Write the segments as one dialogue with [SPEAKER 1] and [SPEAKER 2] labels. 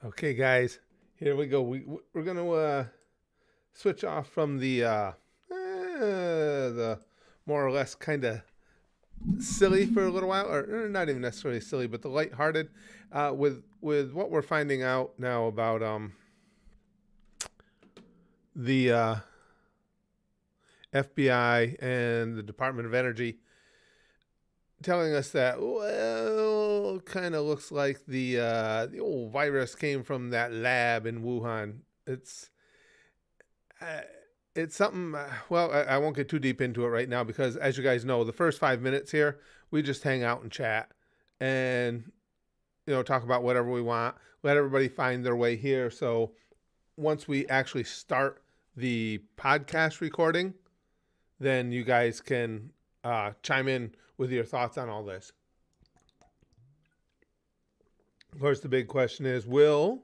[SPEAKER 1] Okay, guys, here we go. We're gonna switch off from the more or less kind of silly for a little while, or not even necessarily silly, but the lighthearted, with what we're finding out now about the FBI and the Department of Energy telling us that, well, kind of looks like the old virus came from that lab in Wuhan. Uh, it's something. Well, I won't get too deep into it right now because, as you guys know, the first 5 minutes here we just hang out and chat, and talk about whatever we want. Let everybody find their way here. So once we actually start the podcast recording, then you guys can chime in with your thoughts on all this. Of course, the big question is, will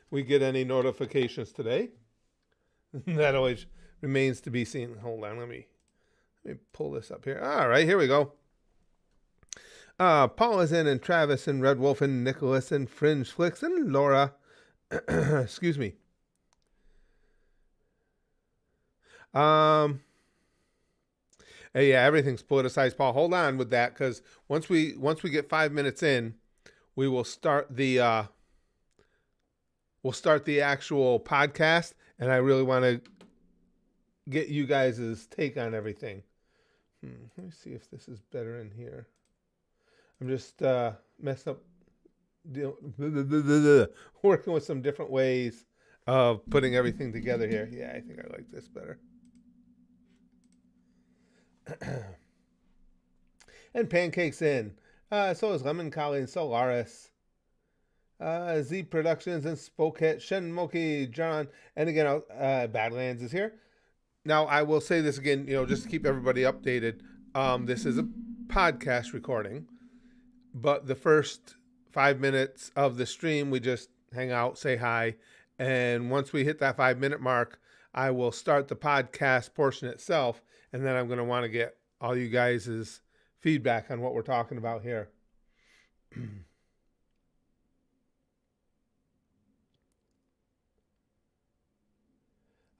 [SPEAKER 1] we get any notifications today? That always remains to be seen. Hold on, let me pull this up here. All right, here we go. Paul is in, and Travis, and Red Wolf, and Nicholas, and Fringe Flicks, and Laura. Excuse me. Hey, yeah, everything's politicized, Paul. Hold on with that, because once we get 5 minutes in, we will start the actual podcast, and I really want to get you guys' take on everything. Let me see if this is better in here. I'm just messed up, working with some different ways of putting everything together here. Yeah, I think I like this better. And Pancakes in. So is Lemon Collie and Solaris. Z Productions and Spoket, Shenmoki, John, and again, Badlands is here. Now, I will say this again, just to keep everybody updated. This is a podcast recording, but the first 5 minutes of the stream, we just hang out, say hi, and once we hit that 5 minute mark, I will start the podcast portion itself, and then I'm going to want to get all you guys' feedback on what we're talking about here.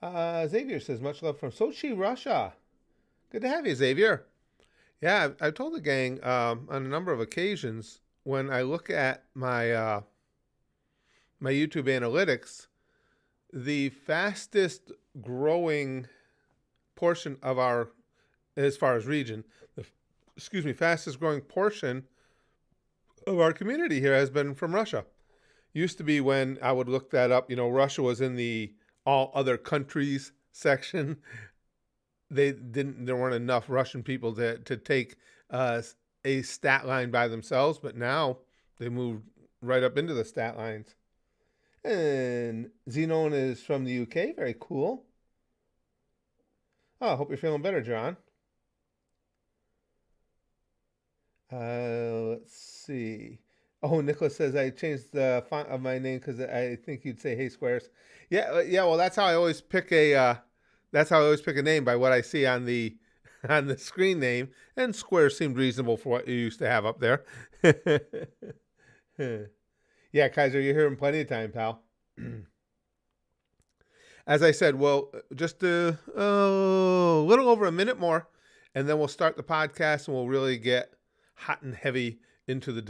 [SPEAKER 1] Xavier says, much love from Sochi, Russia. Good to have you, Xavier. Yeah, I've told the gang on a number of occasions, when I look at my my YouTube analytics, the fastest growing portion of our, as far as region, fastest growing portion of our community here has been from Russia. Used to be, when I would look that up, Russia was in the all other countries section. There weren't enough Russian people to take a stat line by themselves, but now they moved right up into the stat lines. And Zenon is from the UK. Very cool. Oh, I hope you're feeling better, John. Let's see. Oh, Nicholas says, I changed the font of my name because I think you'd say "Hey Squares." Yeah. Well, that's how I always pick a name, by what I see on the screen name. And Squares seemed reasonable for what you used to have up there. Yeah, Kaiser, you're here in plenty of time, pal. As I said, well, just a little over a minute more, and then we'll start the podcast, and we'll really get hot and heavy into the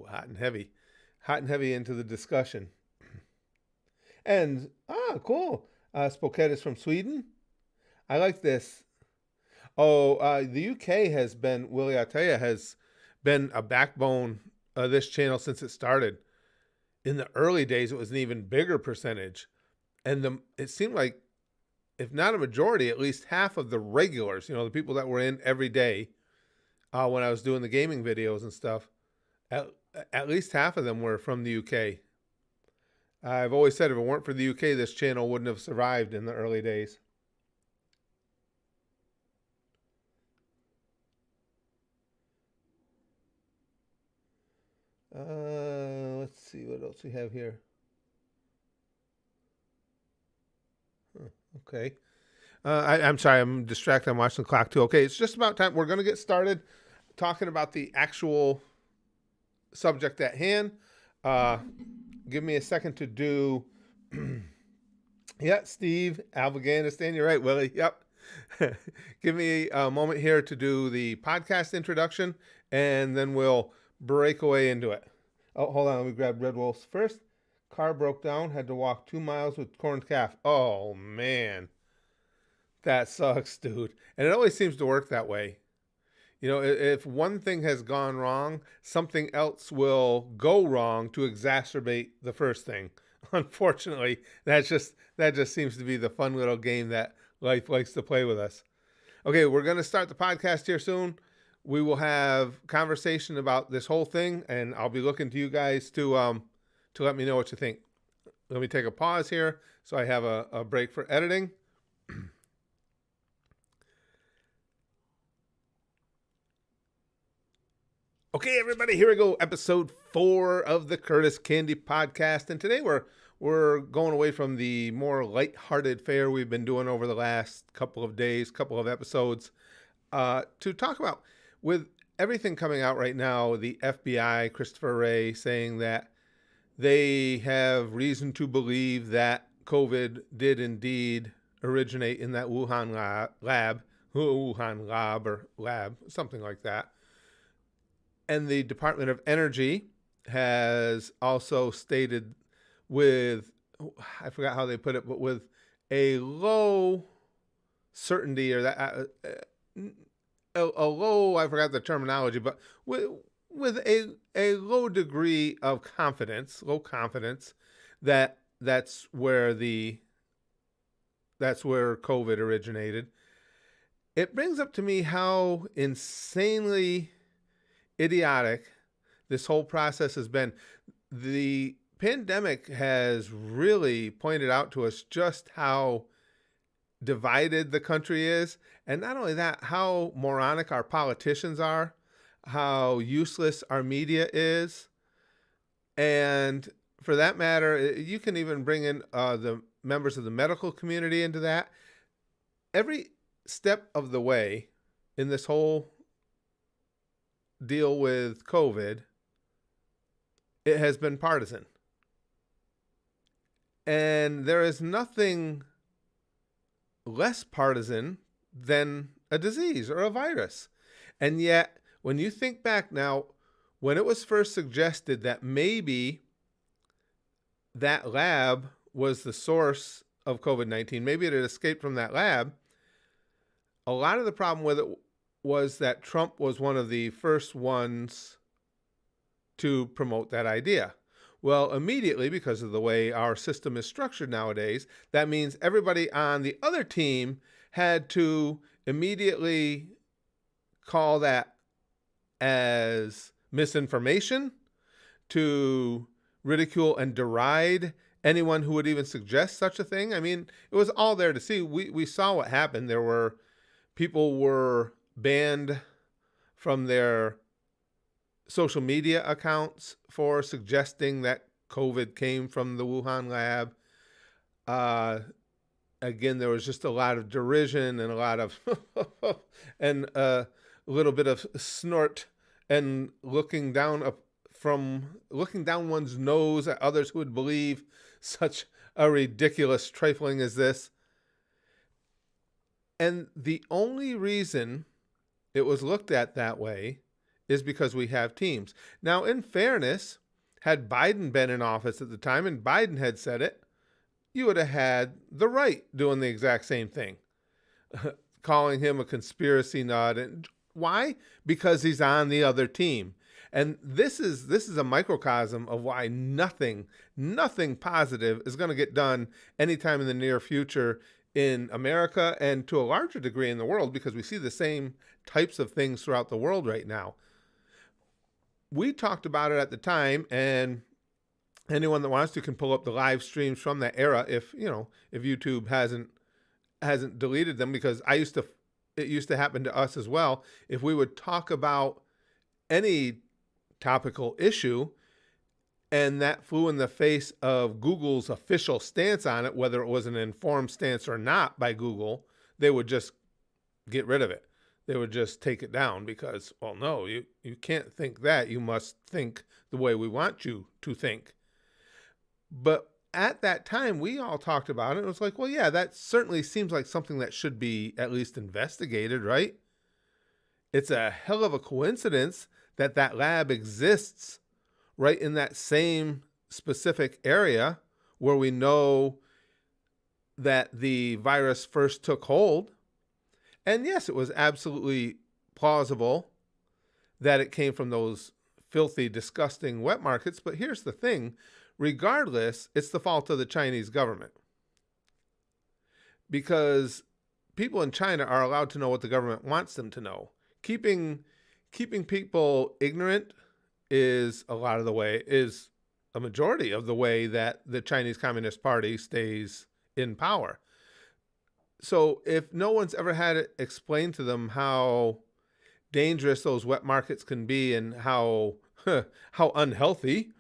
[SPEAKER 1] hot and heavy into the discussion. And cool. Spoket is from Sweden. I like this. The UK has been, Willie, I tell you, has been a backbone of this channel since it started. In the early days, it was an even bigger percentage, and it seemed like, if not a majority, at least half of the regulars, the people that were in every day, when I was doing the gaming videos and stuff, at least half of them were from the UK. I've always said, if it weren't for the UK, this channel wouldn't have survived in the early days. Let's see what else we have here. Okay. I'm sorry, I'm distracted. I'm watching the clock too. Okay, it's just about time. We're going to get started talking about the actual subject at hand. give me a second to do. Yeah, Steve, Afghanistan. You're right, Willie. Yep. Give me a moment here to do the podcast introduction, and then we'll break away into it. Oh, hold on. Let me grab Red Wolves first. Car broke down. Had to walk 2 miles with corned calf. Oh, man. That sucks, dude. And it always seems to work that way. You know, if one thing has gone wrong, something else will go wrong to exacerbate the first thing. Unfortunately, that just seems to be the fun little game that life likes to play with us. Okay, we're going to start the podcast here soon. We will have conversation about this whole thing, and I'll be looking to you guys to let me know what you think. Let me take a pause here so I have a break for editing. Okay, everybody, here we go. Episode 4 of the Curtis Candy Podcast. And today we're going away from the more lighthearted fare we've been doing over the last couple of days, couple of episodes, to talk about, with everything coming out right now, the FBI, Christopher Wray, saying that they have reason to believe that COVID did indeed originate in that Wuhan lab, something like that. And the Department of Energy has also stated with, I forgot how they put it, but with a low certainty, or that a low, I forgot the terminology, but with a low degree of confidence, that that's where COVID originated. It brings up to me how insanely idiotic this whole process has been. The pandemic has really pointed out to us just how divided the country is, and not only that, how moronic our politicians are, how useless our media is, and for that matter, you can even bring in the members of the medical community into that. Every step of the way in this whole deal with COVID, it has been partisan. And there is nothing less partisan than a disease or a virus. And yet, when you think back now, when it was first suggested that maybe that lab was the source of COVID-19, maybe it had escaped from that lab, a lot of the problem with it was that Trump was one of the first ones to promote that idea. Well, immediately, because of the way our system is structured nowadays, that means everybody on the other team had to immediately call that as misinformation, to ridicule and deride anyone who would even suggest such a thing. I mean, it was all there to see. We saw what happened. People were banned from their social media accounts for suggesting that COVID came from the Wuhan lab. Again, there was just a lot of derision and a lot of and a little bit of snort and looking down one's nose at others who would believe such a ridiculous trifling as this. And the only reason it was looked at that way is because we have teams. Now, in fairness, had Biden been in office at the time and Biden had said it, you would have had the right doing the exact same thing, calling him a conspiracy nut. And why? Because he's on the other team. And this is a microcosm of why nothing positive is going to get done anytime in the near future in America, and to a larger degree in the world, because we see the same types of things throughout the world right now. We talked about it at the time, and anyone that wants to can pull up the live streams from that era if YouTube hasn't deleted them, because it used to happen to us as well. If we would talk about any topical issue and that flew in the face of Google's official stance on it, whether it was an informed stance or not by Google, they would just get rid of it. They would just take it down because, well, no, you can't think that. You must think the way we want you to think. But at that time, we all talked about it. It was like, well, yeah, that certainly seems like something that should be at least investigated, right? It's a hell of a coincidence that that lab exists right in that same specific area where we know that the virus first took hold. And yes, it was absolutely plausible that it came from those filthy, disgusting wet markets. But here's the thing, regardless, it's the fault of the Chinese government. Because people in China are allowed to know what the government wants them to know. Keeping people ignorant is a majority of the way that the Chinese Communist Party stays in power. So if no one's ever had it explained to them how dangerous those wet markets can be and how unhealthy,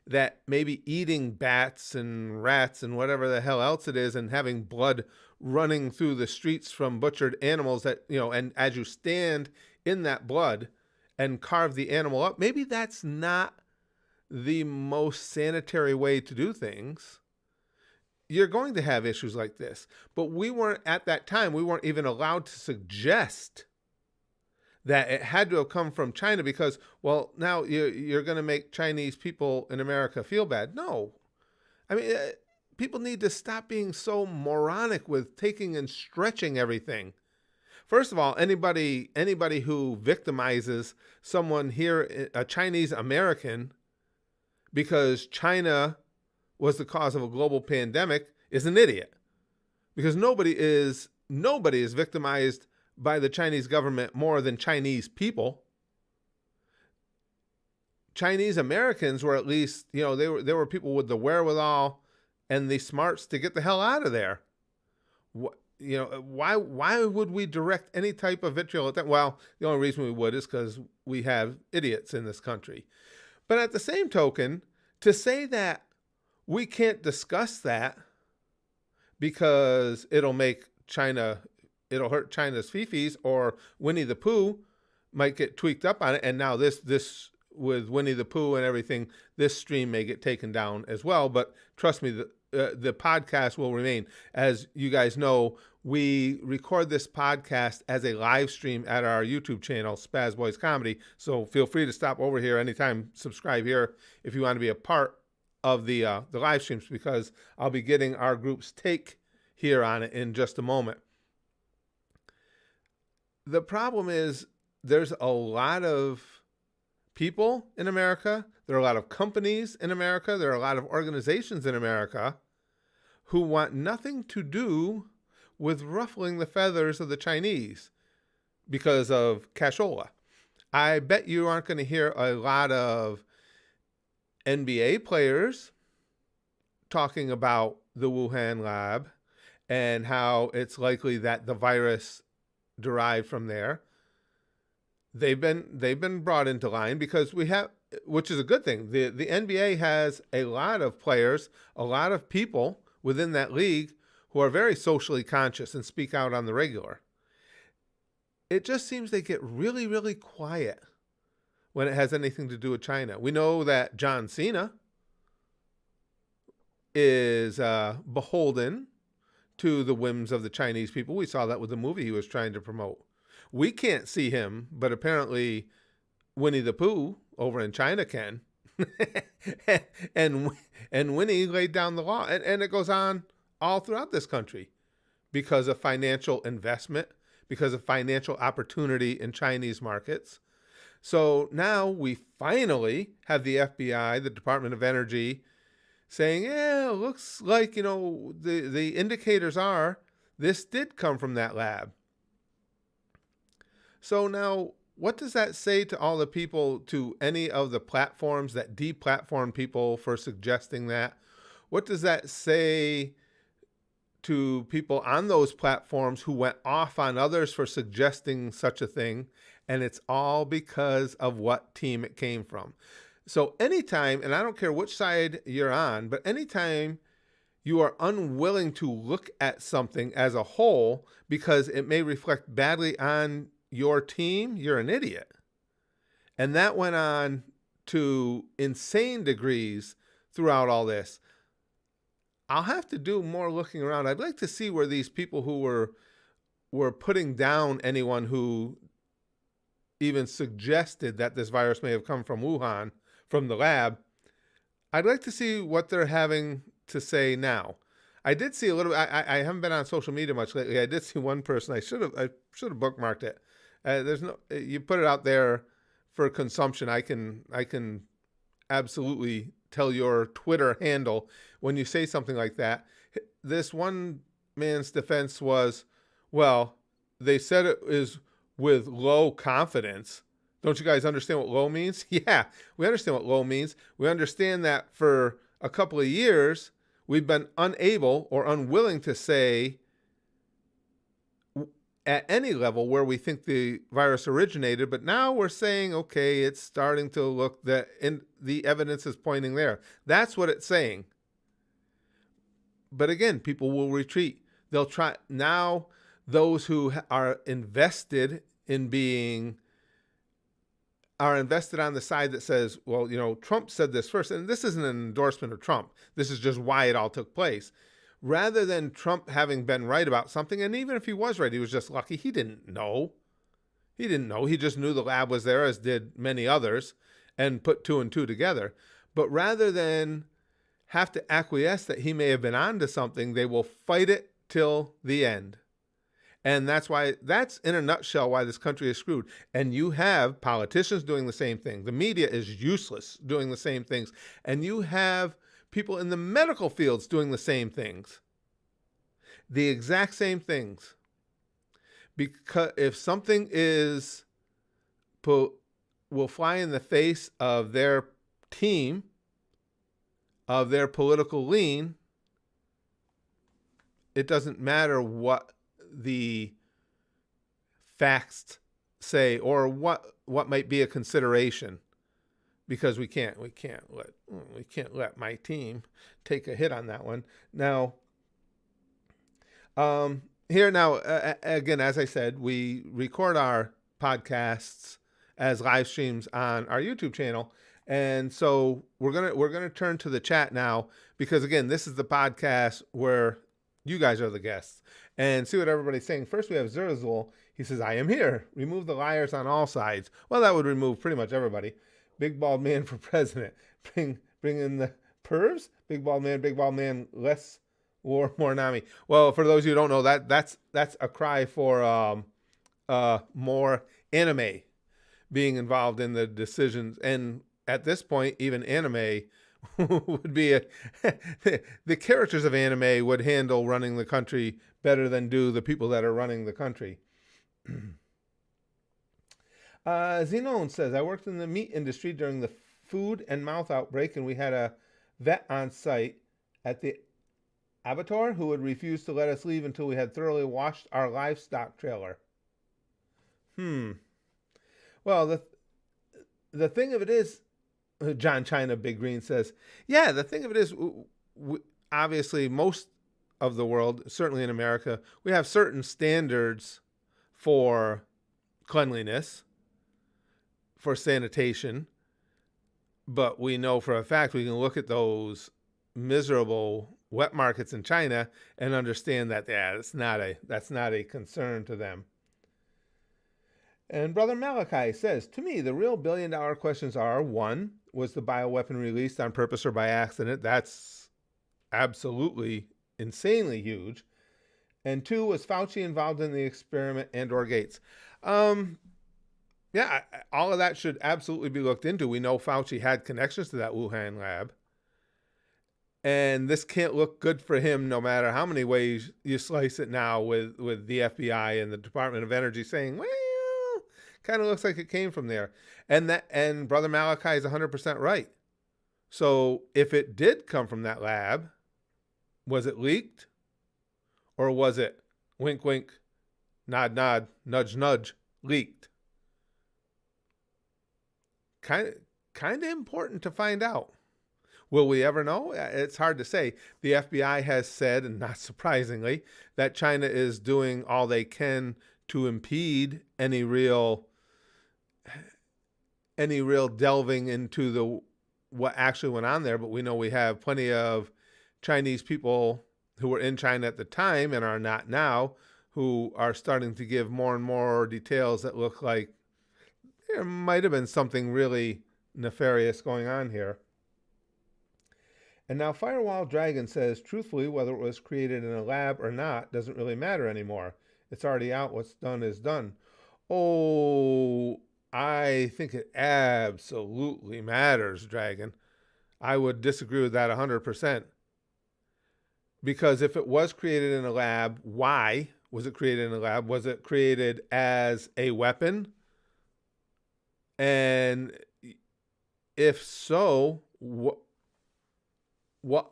[SPEAKER 1] that maybe eating bats and rats and whatever the hell else it is and having blood running through the streets from butchered animals and as you stand in that blood and carve the animal up, maybe that's not the most sanitary way to do things. You're going to have issues like this. But we weren't even allowed to suggest that it had to have come from China because, well, now you're going to make Chinese people in America feel bad. No. I mean, people need to stop being so moronic with taking and stretching everything. First of all, anybody who victimizes someone here, a Chinese American, because China was the cause of a global pandemic, is an idiot. Because nobody is victimized by the Chinese government more than Chinese people. Chinese Americans were at least, they were people with the wherewithal and the smarts to get the hell out of there. Why would we direct any type of vitriol at that? Well, the only reason we would is because we have idiots in this country. But at the same token, to say that we can't discuss that because it'll hurt China's fifis, or Winnie the Pooh might get tweaked up on it. And now this with Winnie the Pooh and everything, this stream may get taken down as well. But trust me, the podcast will remain. As you guys know, we record this podcast as a live stream at our YouTube channel, Spaz Boys Comedy. So feel free to stop over here anytime. Subscribe here if you want to be a part of the live streams, because I'll be getting our group's take here on it in just a moment. The problem is there's a lot of people in America, there are a lot of companies in America, there are a lot of organizations in America who want nothing to do with ruffling the feathers of the Chinese because of cashola. I bet you aren't going to hear a lot of NBA players talking about the Wuhan lab and how it's likely that the virus derived from there. They've been brought into line because which is a good thing. The NBA has a lot of players, a lot of people within that league who are very socially conscious and speak out on the regular. It just seems they get really, really quiet when it has anything to do with China. We know that John Cena is beholden to the whims of the Chinese people. We saw that with the movie he was trying to promote. We can't see him, but apparently Winnie the Pooh over in China can. and Winnie laid down the law. And it goes on all throughout this country because of financial investment, because of financial opportunity in Chinese markets. So now we finally have the FBI, the Department of Energy, saying, yeah, it looks like, the indicators are this did come from that lab. So now, what does that say to all the people, to any of the platforms that deplatform people for suggesting that? What does that say to people on those platforms who went off on others for suggesting such a thing? And it's all because of what team it came from. So anytime, and I don't care which side you're on, but anytime you are unwilling to look at something as a whole because it may reflect badly on your team, you're an idiot. And that went on to insane degrees throughout all this. I'll have to do more looking around. I'd like to see where these people who were putting down anyone who even suggested that this virus may have come from Wuhan, from the lab. I'd like to see what they're having to say now. I did see a little. I haven't been on social media much lately. I did see one person. I should have bookmarked it. There's no. You put it out there for consumption. I can absolutely tell your Twitter handle when you say something like that. This one man's defense was, well, they said it is with low confidence. Don't you guys understand what low means? Yeah, we understand what low means. We understand that for a couple of years, we've been unable or unwilling to say at any level where we think the virus originated, but now we're saying, okay, it's starting to look that the evidence is pointing there. That's what it's saying. But again, people will retreat. They'll try now. Those who are invested in are invested on the side that says, well, Trump said this first, and this isn't an endorsement of Trump. This is just why it all took place. Rather than Trump having been right about something, and even if he was right, he was just lucky. He didn't know. He just knew the lab was there, as did many others, and put two and two together. But rather than have to acquiesce that he may have been onto something, they will fight it till the end. And that's in a nutshell why this country is screwed. And you have politicians doing the same thing. The media is useless doing the same things. And you have people in the medical fields doing the same things. The exact same things. Because if something will fly in the face of their team, of their political lean, it doesn't matter what the facts say or what might be a consideration, because we can't let my team take a hit on that one. Now, again, as I said, we record our podcasts as live streams on our YouTube channel, and so we're gonna turn to the chat now, because again, this is the podcast where you guys are the guests, and see what everybody's saying. First, we have Zerzul. He says, I am here. Remove the liars on all sides. Well, that would remove pretty much everybody. Big bald man for president. Bring in the pervs. Big bald man, less war, more NAMI. Well, for those of you who don't know, that's a cry for more anime being involved in the decisions. And at this point, even anime would be the characters of anime would handle running the country better than do the people that are running the country. Zenon says, I worked in the meat industry during the food and mouth outbreak, and we had a vet on site at the abattoir who would refuse to let us leave until we had thoroughly washed our livestock trailer. Well, the thing of it is, John China Big Green says, yeah, the thing of it is, obviously most of the world, certainly in America, we have certain standards for cleanliness, for sanitation, but we know for a fact we can look at those miserable wet markets in China and understand that that's not a concern to them. And Brother Malachi says, to me, the real billion-dollar questions are, 1, was the bioweapon released on purpose or by accident? That's absolutely insanely huge. And 2, was Fauci involved in the experiment and or Gates? Yeah, all of that should absolutely be looked into. We know Fauci had connections to that Wuhan lab. And this can't look good for him no matter how many ways you slice it now with the FBI and the Department of Energy saying, well, kind of looks like it came from there. And Brother Malachi is 100% right. So if it did come from that lab, was it leaked? Or was it wink, wink, nod, nod, nudge, nudge, leaked? Kind of important to find out. Will we ever know? It's hard to say. The FBI has said, and not surprisingly, that China is doing all they can to impede any real delving into the what actually went on there, but we know we have plenty of Chinese people who were in China at the time and are not now, who are starting to give more and more details that look like there might have been something really nefarious going on here. And now Firewall Dragon says, truthfully, whether it was created in a lab or not doesn't really matter anymore. It's already out. What's done is done. Oh, I think it absolutely matters, Dragon. I would disagree with that 100%. Because if it was created in a lab, why was it created in a lab? Was it created as a weapon? And if so, what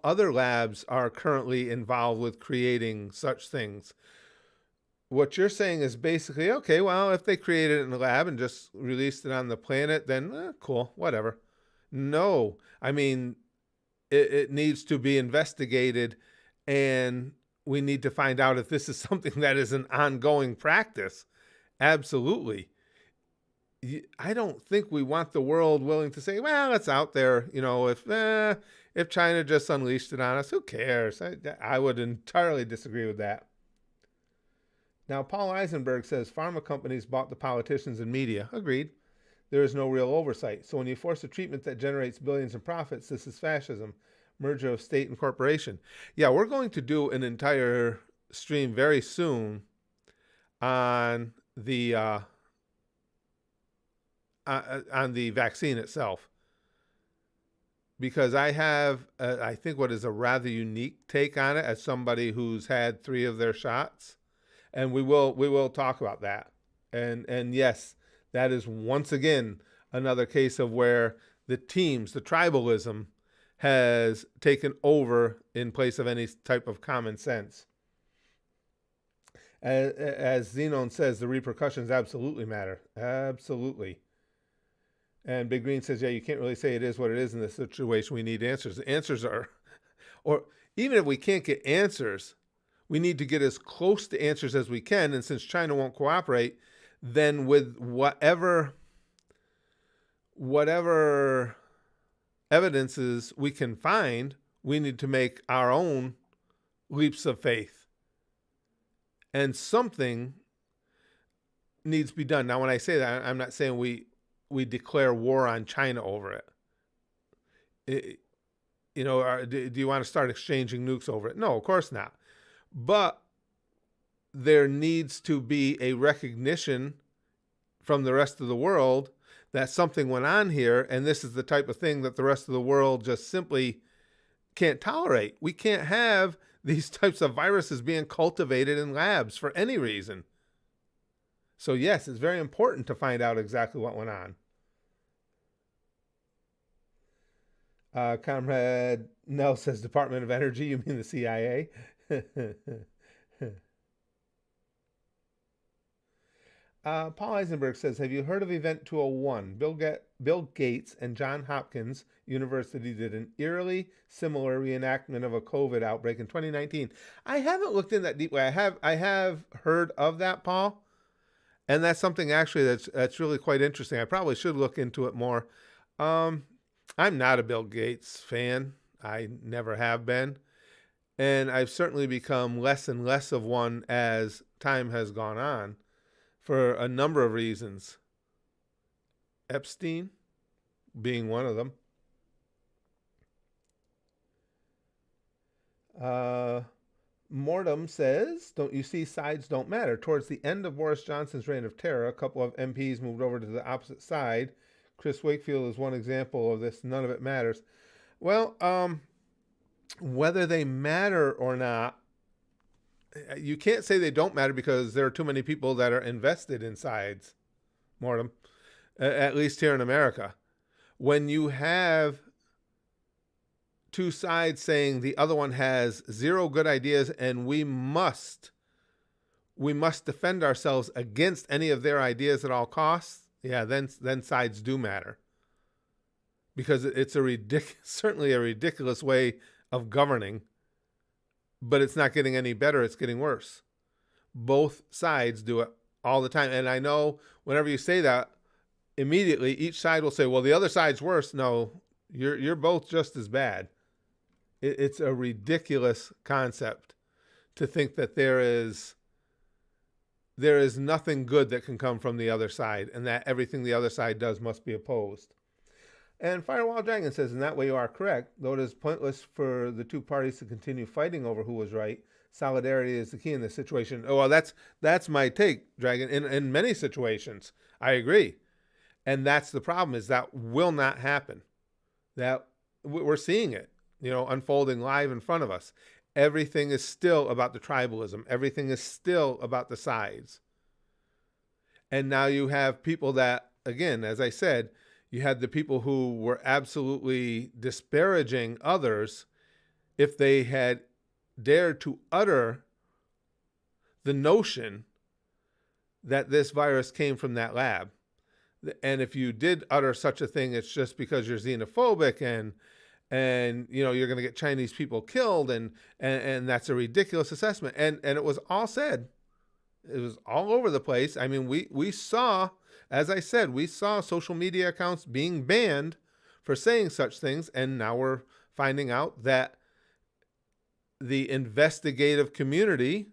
[SPEAKER 1] other labs are currently involved with creating such things? What you're saying is basically, okay, well, if they created it in a lab and just released it on the planet, then cool, whatever. No, I mean, it needs to be investigated, and we need to find out if this is something that is an ongoing practice. Absolutely. I don't think we want the world willing to say, well, it's out there. If China just unleashed it on us, who cares? I would entirely disagree with that. Now, Paul Eisenberg says pharma companies bought the politicians and media. Agreed. There is no real oversight. So when you force a treatment that generates billions in profits, this is fascism, merger of state and corporation. Yeah, we're going to do an entire stream very soon on the vaccine itself, because I have, I think, what is a rather unique take on it as somebody who's had 3 of their shots, and we will talk about that. And yes, that is once again another case of where the tribalism has taken over in place of any type of common sense. As Xenon says, the repercussions absolutely matter. Absolutely. And Big Green says, yeah, you can't really say it is what it is in this situation. We need answers. The answers are, or even if we can't get answers, we need to get as close to answers as we can. And since China won't cooperate, then with whatever evidences we can find, we need to make our own leaps of faith. And something needs to be done. Now, when I say that, I'm not saying we declare war on China over it. Do you want to start exchanging nukes over it? No, of course not. But there needs to be a recognition from the rest of the world that something went on here, and this is the type of thing that the rest of the world just simply can't tolerate. We can't have these types of viruses being cultivated in labs for any reason. So yes, it's very important to find out exactly what went on. Comrade Nell says Department of Energy, you mean the CIA? Paul Eisenberg says, have you heard of Event 201? Bill Gates and Johns Hopkins University did an eerily similar reenactment of a COVID outbreak in 2019. I haven't looked in that deeply. I have heard of that, Paul, and that's something actually that's really quite interesting. I probably should look into it more. I'm not a Bill Gates fan. I never have been. And I've certainly become less and less of one as time has gone on for a number of reasons. Epstein being one of them. Mortem says, don't you see, sides don't matter. Towards the end of Boris Johnson's reign of terror, a couple of MPs moved over to the opposite side. Chris Wakefield is one example of this. None of it matters. Well, whether they matter or not, you can't say they don't matter because there are too many people that are invested in sides, Mortem, at least here in America. When you have two sides saying the other one has 0 good ideas and we must defend ourselves against any of their ideas at all costs, yeah, then sides do matter. Because it's certainly a ridiculous way of governing, but it's not getting any better, it's getting worse. Both sides do it all the time. And I know whenever you say that, immediately each side will say, well, the other side's worse. No, You're both just as bad. It's a ridiculous concept to think that there is nothing good that can come from the other side, and that everything the other side does must be opposed. And Firewall Dragon says, in that way you are correct, though it is pointless for the two parties to continue fighting over who was right. Solidarity is the key in this situation. Oh, well, that's my take, Dragon. In many situations, I agree. And that's the problem, is that will not happen. That we're seeing it, unfolding live in front of us. Everything is still about the tribalism. Everything is still about the sides. And now you have people that, again, as I said, you had the people who were absolutely disparaging others if they had dared to utter the notion that this virus came from that lab. And if you did utter such a thing, it's just because you're xenophobic and you're going to get Chinese people killed, and that's a ridiculous assessment. And it was all said. It was all over the place. I mean, we saw, as I said, we saw social media accounts being banned for saying such things, and now we're finding out that the investigative community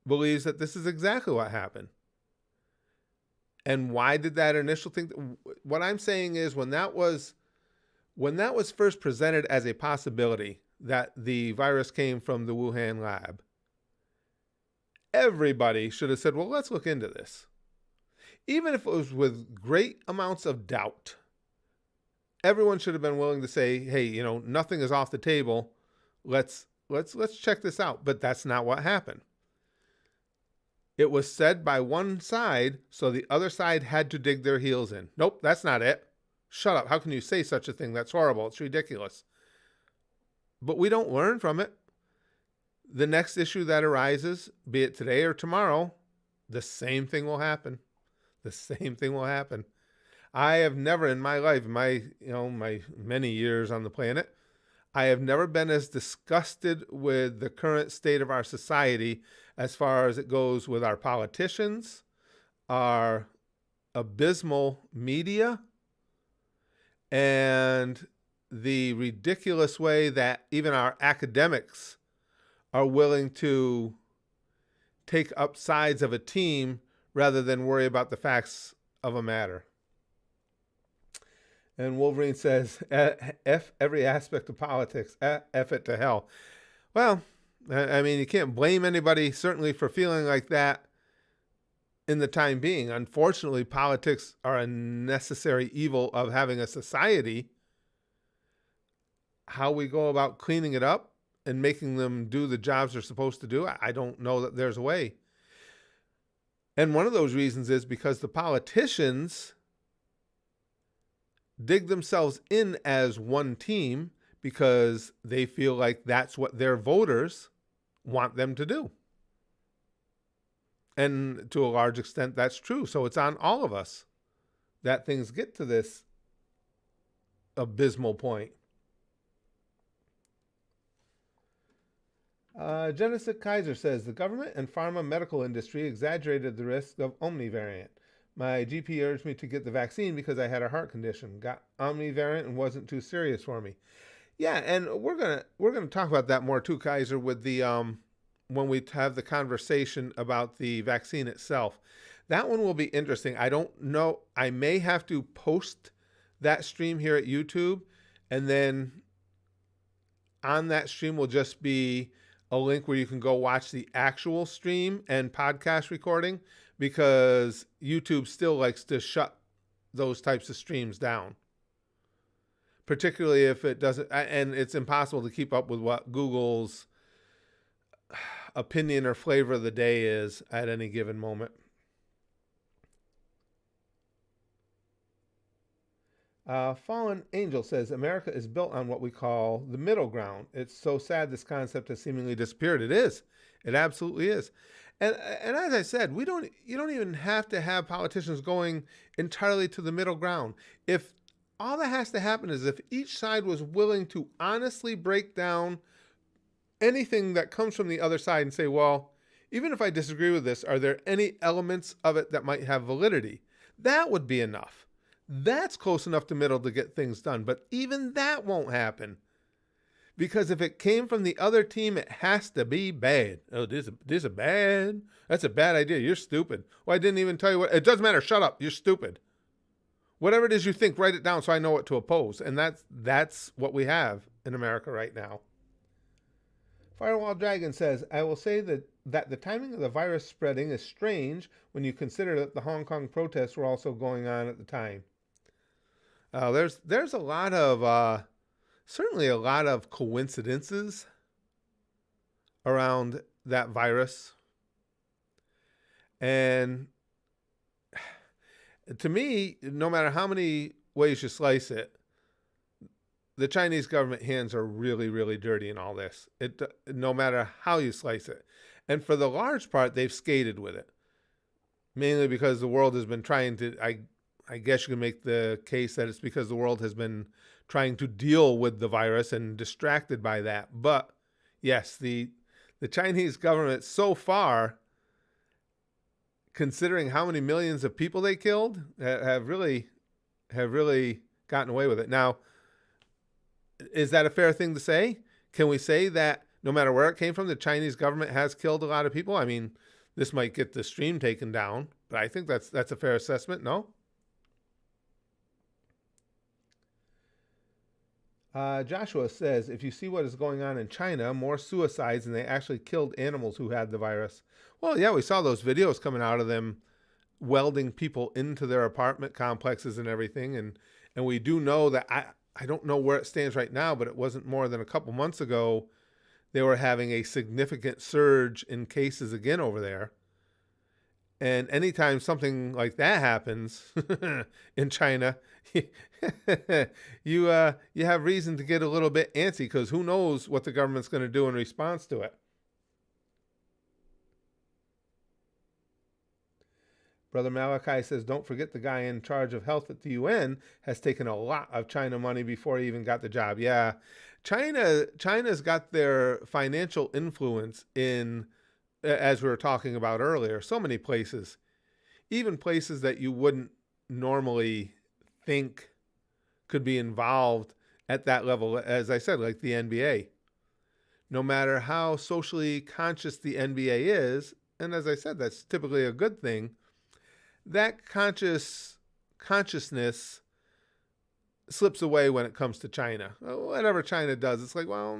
[SPEAKER 1] believes that this is exactly what happened. And why did that initial thing? What I'm saying is, when that was first presented as a possibility that the virus came from the Wuhan lab, everybody should have said, well, let's look into this. Even if it was with great amounts of doubt, everyone should have been willing to say, hey, nothing is off the table. Let's check this out. But that's not what happened. It was said by one side, so the other side had to dig their heels in. Nope, that's not it. Shut up. How can you say such a thing? That's horrible. It's ridiculous. But we don't learn from it. The next issue that arises, be it today or tomorrow, the same thing will happen. The same thing will happen. I have never in my life, my many years on the planet, I have never been as disgusted with the current state of our society as far as it goes with our politicians, our abysmal media, and the ridiculous way that even our academics are willing to take up sides of a team rather than worry about the facts of a matter. And Wolverine says, F every aspect of politics, F it to hell. Well, I mean, you can't blame anybody, certainly, for feeling like that in the time being. Unfortunately, politics are a necessary evil of having a society. How we go about cleaning it up and making them do the jobs they're supposed to do, I don't know that there's a way. And one of those reasons is because the politicians dig themselves in as one team because they feel like that's what their voters want them to do. And to a large extent, that's true. So it's on all of us that things get to this abysmal point. Genesis Kaiser says, the government and pharma medical industry exaggerated the risk of Omnivariant. My GP urged me to get the vaccine because I had a heart condition. Got Omnivariant and wasn't too serious for me. Yeah, and we're gonna talk about that more too, Kaiser, with the when we have the conversation about the vaccine itself. That one will be interesting. I don't know. I may have to post that stream here at YouTube, and then on that stream will just be a link where you can go watch the actual stream and podcast recording, because YouTube still likes to shut those types of streams down, particularly if it doesn't, and it's impossible to keep up with what Google's opinion or flavor of the day is at any given moment. Fallen Angel says, America is built on what we call the middle ground. It's so sad this concept has seemingly disappeared. It is. It absolutely is. And as I said, you don't even have to have politicians going entirely to the middle ground. If all that has to happen is if each side was willing to honestly break down anything that comes from the other side and say, well, even if I disagree with this, are there any elements of it that might have validity? That would be enough. That's close enough to middle to get things done. But even that won't happen. Because if it came from the other team, it has to be bad. Oh, this is bad. That's a bad idea. You're stupid. Well, I didn't even tell you what. It doesn't matter. Shut up. You're stupid. Whatever it is you think, write it down so I know what to oppose. And that's what we have in America right now. Firewall Dragon says, I will say that the timing of the virus spreading is strange when you consider that the Hong Kong protests were also going on at the time. There's a lot of, certainly a lot of coincidences around that virus. And to me, no matter how many ways you slice it, the Chinese government hands are really, really dirty in all this. No matter how you slice it. And for the large part, they've skated with it. Mainly because the world has been trying to, I guess you can make the case that it's because the world has been trying to deal with the virus and distracted by that. But yes, the Chinese government so far, considering how many millions of people they killed, have really gotten away with it. Now, is that a fair thing to say? Can we say that no matter where it came from, the Chinese government has killed a lot of people? I mean, this might get the stream taken down, but I think that's a fair assessment, no? Joshua says, if you see what is going on in China, more suicides and they actually killed animals who had the virus. Well, yeah, we saw those videos coming out of them welding people into their apartment complexes and everything. And we do know that, I don't know where it stands right now, but it wasn't more than a couple months ago, they were having a significant surge in cases again over there. And anytime something like that happens in China, you have reason to get a little bit antsy because who knows what the government's going to do in response to it. Brother Malachi says, don't forget the guy in charge of health at the UN has taken a lot of China money before he even got the job. Yeah, China's got their financial influence in, as we were talking about earlier, so many places, even places that you wouldn't normally think could be involved at that level, as I said, like the NBA. No matter how socially conscious the NBA is, and as I said, that's typically a good thing, that consciousness slips away when it comes to China. Whatever China does, it's like, well,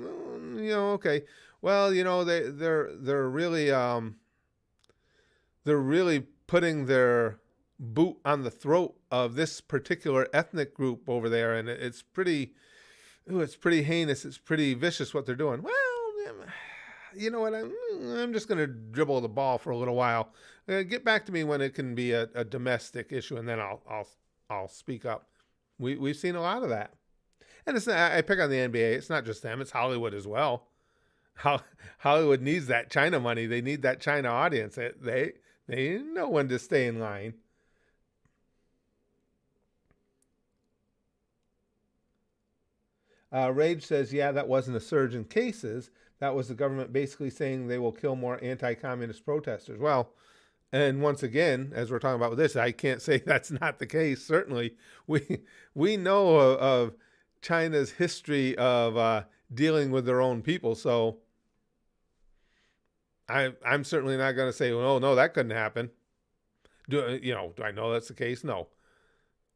[SPEAKER 1] okay. Well, they're really putting their boot on the throat of this particular ethnic group over there, and it's pretty heinous. It's pretty vicious what they're doing. Well, you know what? I'm just going to dribble the ball for a little while. Get back to me when it can be a domestic issue, and then I'll speak up. We've seen a lot of that, and it's not, I pick on the NBA. It's not just them; it's Hollywood as well. Hollywood needs that China money. They need that China audience. They know when to stay in line. Rage says, yeah, that wasn't a surge in cases. That was the government basically saying they will kill more anti-communist protesters. Well, and once again, as we're talking about with this, I can't say that's not the case. Certainly, we know of China's history of dealing with their own people. So I'm certainly not going to say, oh, no, that couldn't happen. Do I know that's the case? No.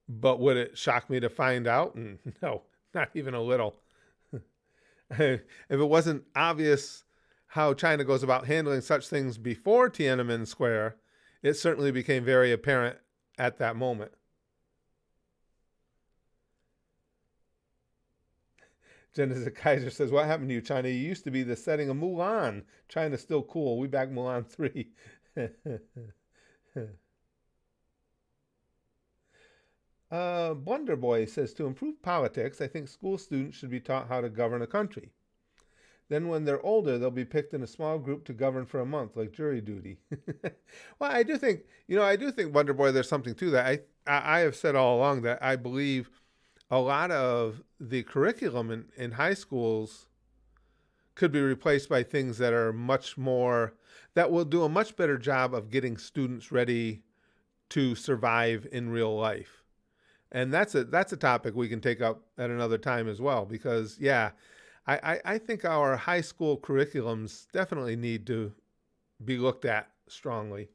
[SPEAKER 1] But would it shock me to find out? No, not even a little. If it wasn't obvious how China goes about handling such things before Tiananmen Square, it certainly became very apparent at that moment. Genesis Kaiser says, what happened to you, China? You used to be the setting of Mulan. China's still cool. We back Mulan 3. Blunder Boy says, to improve politics, I think school students should be taught how to govern a country. Then when they're older, they'll be picked in a small group to govern for a month, like jury duty. Well, I do think, Wonder Boy, there's something to that. I have said all along that I believe a lot of the curriculum in high schools could be replaced by things that are that will do a much better job of getting students ready to survive in real life. And that's a topic we can take up at another time as well, because yeah, I think our high school curriculums definitely need to be looked at strongly.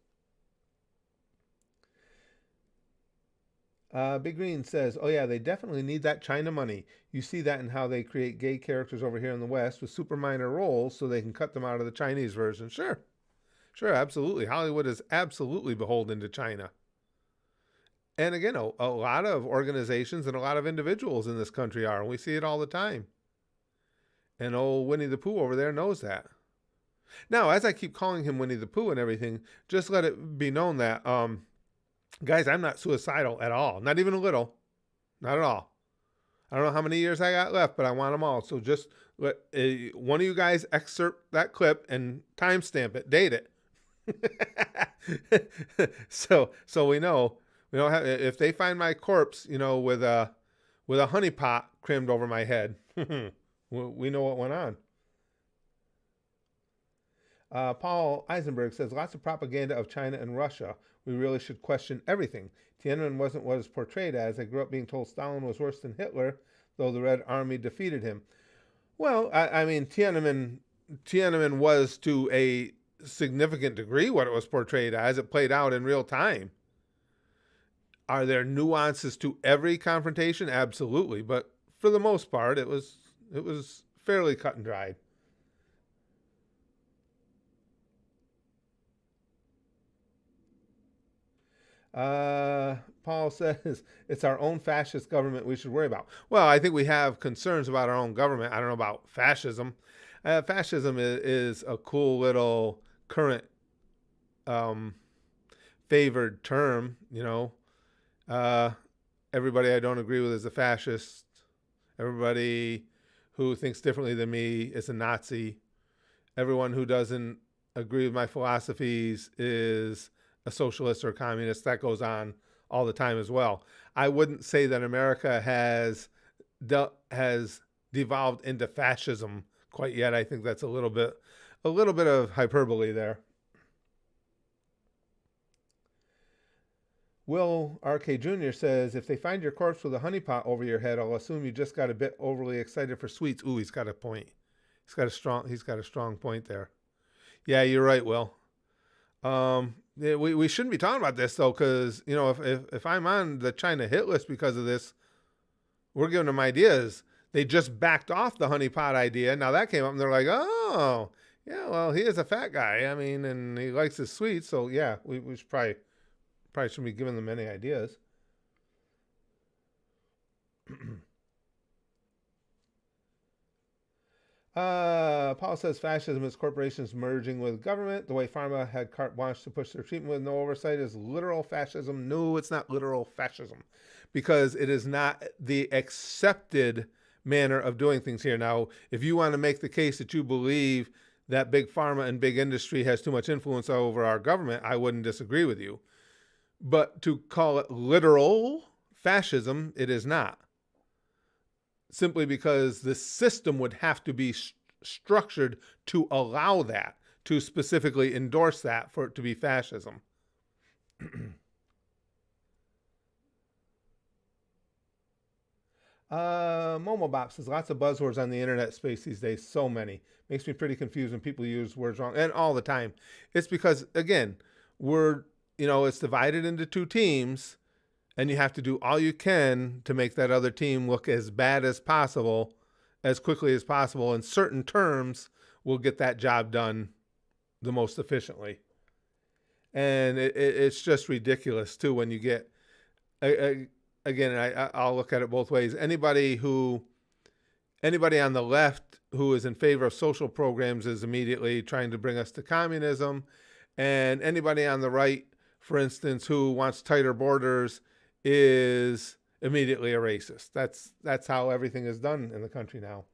[SPEAKER 1] Big Green says, "Oh yeah, they definitely need that China money. You see that in how they create gay characters over here in the West with super minor roles, so they can cut them out of the Chinese version." Sure, sure, absolutely. Hollywood is absolutely beholden to China. And again, a lot of organizations and a lot of individuals in this country are, and we see it all the time. And old Winnie the Pooh over there knows that. Now, as I keep calling him Winnie the Pooh and everything, just let it be known that, guys, I'm not suicidal at all. Not even a little. Not at all. I don't know how many years I got left, but I want them all. So just let one of you guys excerpt that clip and timestamp it, date it. so we know we don't have, if they find my corpse, with a honey pot crammed over my head, we know what went on. Paul Eisenberg says, lots of propaganda of China and Russia. We really should question everything. Tiananmen wasn't what it's portrayed as. I grew up being told Stalin was worse than Hitler, though the Red Army defeated him. Well, I mean, Tiananmen was to a significant degree what it was portrayed as. It played out in real time. Are there nuances to every confrontation? Absolutely. But for the most part, it was fairly cut and dried. Paul says, it's our own fascist government we should worry about. Well, I think we have concerns about our own government. I don't know about fascism. Fascism is a cool little current favored term, everybody I don't agree with is a fascist. Everybody who thinks differently than me is a Nazi. Everyone who doesn't agree with my philosophies is a socialist or a communist. That goes on all the time as well. I wouldn't say that America has devolved into fascism quite yet. I think that's a little bit of hyperbole there. Will R.K. Jr. says, if they find your corpse with a honeypot over your head, I'll assume you just got a bit overly excited for sweets. Ooh, he's got a point. He's got a strong point there. Yeah, you're right, Will. We shouldn't be talking about this though, because if I'm on the China hit list because of this, we're giving them ideas. They just backed off the honeypot idea. Now that came up, and they're like, oh, yeah, well, he is a fat guy. I mean, and he likes his sweets, so yeah, we should probably shouldn't be giving them any ideas. Paul says fascism is corporations merging with government. The way pharma had carte blanche to push their treatment with no oversight is literal fascism. No, it's not literal fascism, because it is not the accepted manner of doing things here. Now, if you want to make the case that you believe that big pharma and big industry has too much influence over our government, I wouldn't disagree with you. But to call it literal fascism, it is not. Simply because the system would have to be structured to allow that, to specifically endorse that for it to be fascism. Momobop says, lots of buzzwords on the internet space these days. So many. Makes me pretty confused when people use words wrong. And all the time. It's because, again, it's divided into two teams, and you have to do all you can to make that other team look as bad as possible, as quickly as possible. And certain terms will get that job done the most efficiently. And it's just ridiculous, too, when you get, again, I'll look at it both ways. Anybody on the left who is in favor of social programs is immediately trying to bring us to communism. And anybody on the right, for instance, who wants tighter borders is immediately a racist. That's how everything is done in the country now.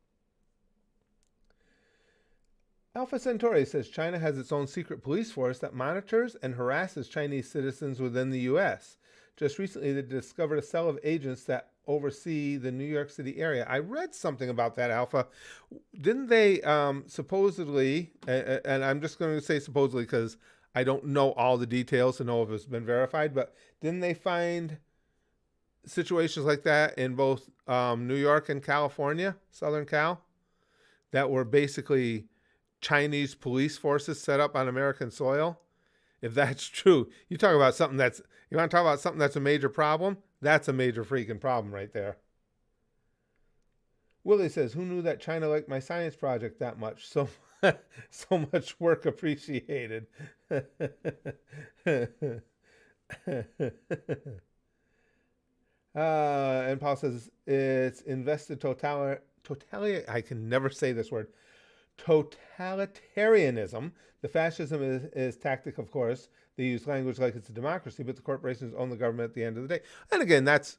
[SPEAKER 1] Alpha Centauri says China has its own secret police force that monitors and harasses Chinese citizens within the U.S. Just recently, they discovered a cell of agents that oversee the New York City area. I read something about that, Alpha. Didn't they supposedly, and I'm just going to say supposedly because I don't know all the details to know if it's been verified, but didn't they find situations like that in both New York and California, Southern Cal, that were basically Chinese police forces set up on American soil. If that's true, you want to talk about something that's a major problem? That's a major freaking problem right there. Willie says, who knew that China liked my science project that much? So much work appreciated. And Paul says, it's invested I can never say this word. Totalitarianism. The fascism is tactic, of course. They use language like it's a democracy, but the corporations own the government at the end of the day. And again, that's,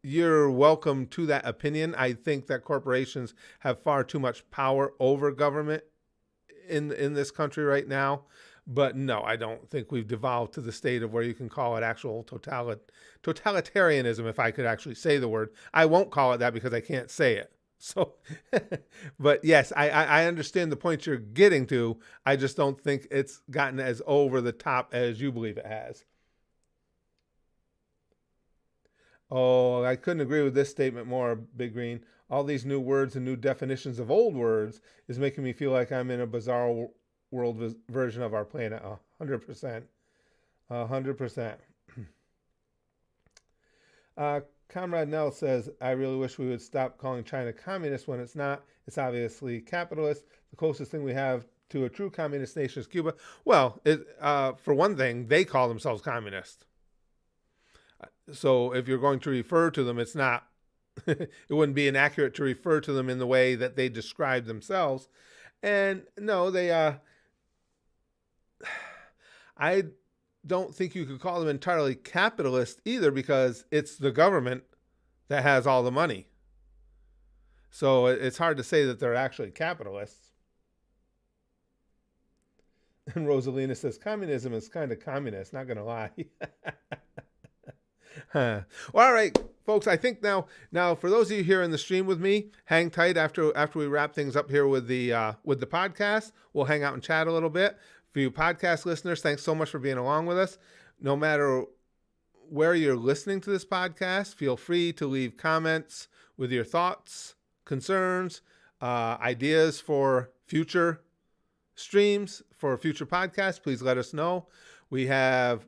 [SPEAKER 1] you're welcome to that opinion. I think that corporations have far too much power over government in this country right now. But no, I don't think we've devolved to the state of where you can call it actual totalitarianism, if I could actually say the word. I won't call it that because I can't say it. So, but yes, I understand the point you're getting to. I just don't think it's gotten as over the top as you believe it has. Oh, I couldn't agree with this statement more, Big Green. All these new words and new definitions of old words is making me feel like I'm in a bizarre world version of our planet. 100%. 100%. Comrade Nell says, I really wish we would stop calling China communist when it's not. It's obviously capitalist. The closest thing we have to a true communist nation is Cuba. Well, for one thing, they call themselves communist. So if you're going to refer to them, it's not, it wouldn't be inaccurate to refer to them in the way that they describe themselves. And no, I don't think you could call them entirely capitalist either, because it's the government that has all the money. So it's hard to say that they're actually capitalists. And Rosalina says, communism is kind of communist, not going to lie. Well, all right, folks, I think now for those of you here in the stream with me, hang tight after we wrap things up here with the podcast. We'll hang out and chat a little bit. For you podcast listeners, thanks so much for being along with us. No matter where you're listening to this podcast, feel free to leave comments with your thoughts, concerns, ideas for future streams, for future podcasts. Please let us know. We are